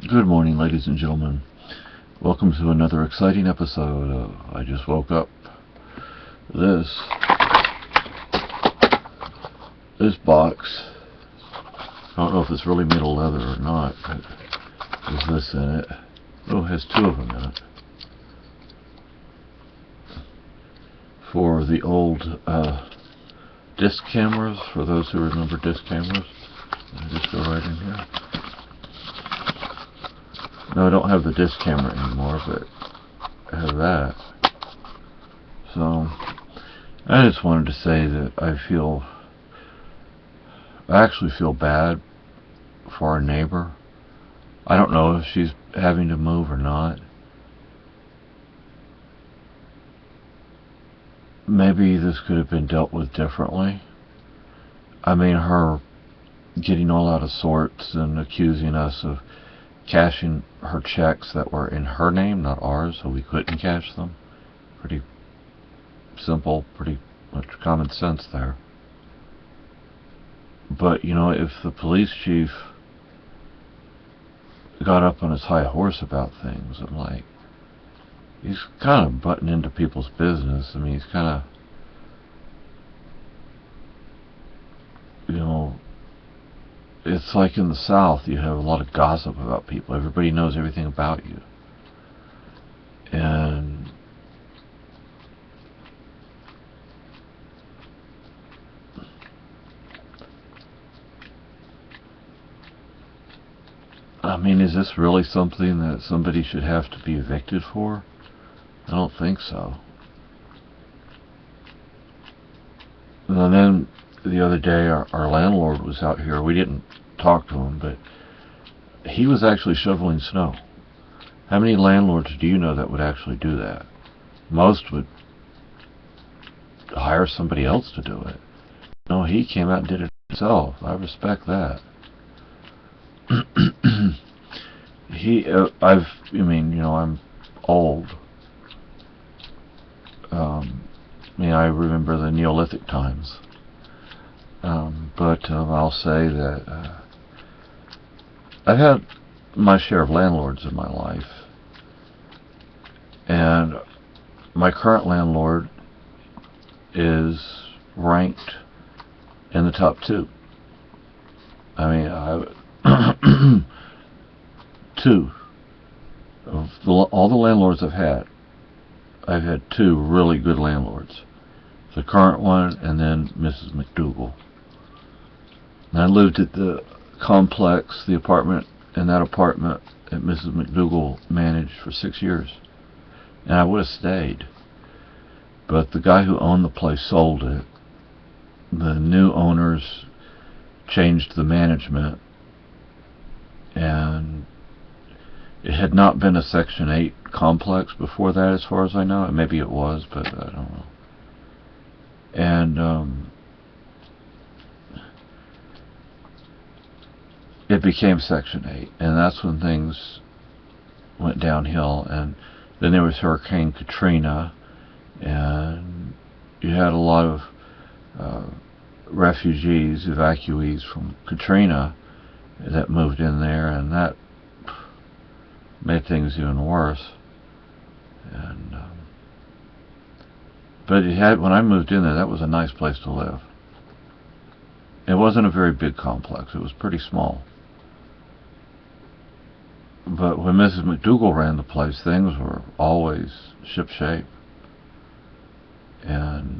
Good morning, ladies and gentlemen. Welcome to another exciting episode of I Just Woke Up. This box, I don't know if it's really made of leather or not, but there's this in it. Oh, it has two of them in it. For the old disc cameras, for those who remember disc cameras. I'll just go right in here. No, I don't have the disc camera anymore, but I have that. So, I just wanted to say that I actually feel bad for our neighbor. I don't know if she's having to move or not. Maybe this could have been dealt with differently. I mean, her getting all out of sorts and accusing us of cashing her checks that were in her name, not ours, so we couldn't cash them. Pretty simple, pretty much common sense there. But, you know, if the police chief got up on his high horse about things, I'm like, he's kind of butting into people's business. I mean, he's kind of, you know, it's like in the South, you have a lot of gossip about people. Everybody knows everything about you. And I mean, is this really something that somebody should have to be evicted for? I don't think so. And then the other day, our landlord was out here. We didn't talk to him, but he was actually shoveling snow. How many landlords do you know that would actually do that? Most would hire somebody else to do it. No, he came out and did it himself. I respect that. I'm old. I remember the Neolithic times. But I'll say that I've had my share of landlords in my life. And my current landlord is ranked in the top two. I mean, two of all the landlords I've had two really good landlords. The current one and then Mrs. McDougal. And I lived at the complex, the apartment, in that apartment that Mrs. McDougal managed for 6 years. And I would have stayed. But the guy who owned the place sold it. The new owners changed the management. And it had not been a Section 8 complex before that, as far as I know. Maybe it was, but I don't know. And it became Section 8, and that's when things went downhill. And then there was Hurricane Katrina, and you had a lot of refugees, evacuees from Katrina that moved in there, and that made things even worse. And but when I moved in there, that was a nice place to live. It wasn't a very big complex. It was pretty small. But when Mrs. McDougal ran the place, things were always shipshape. And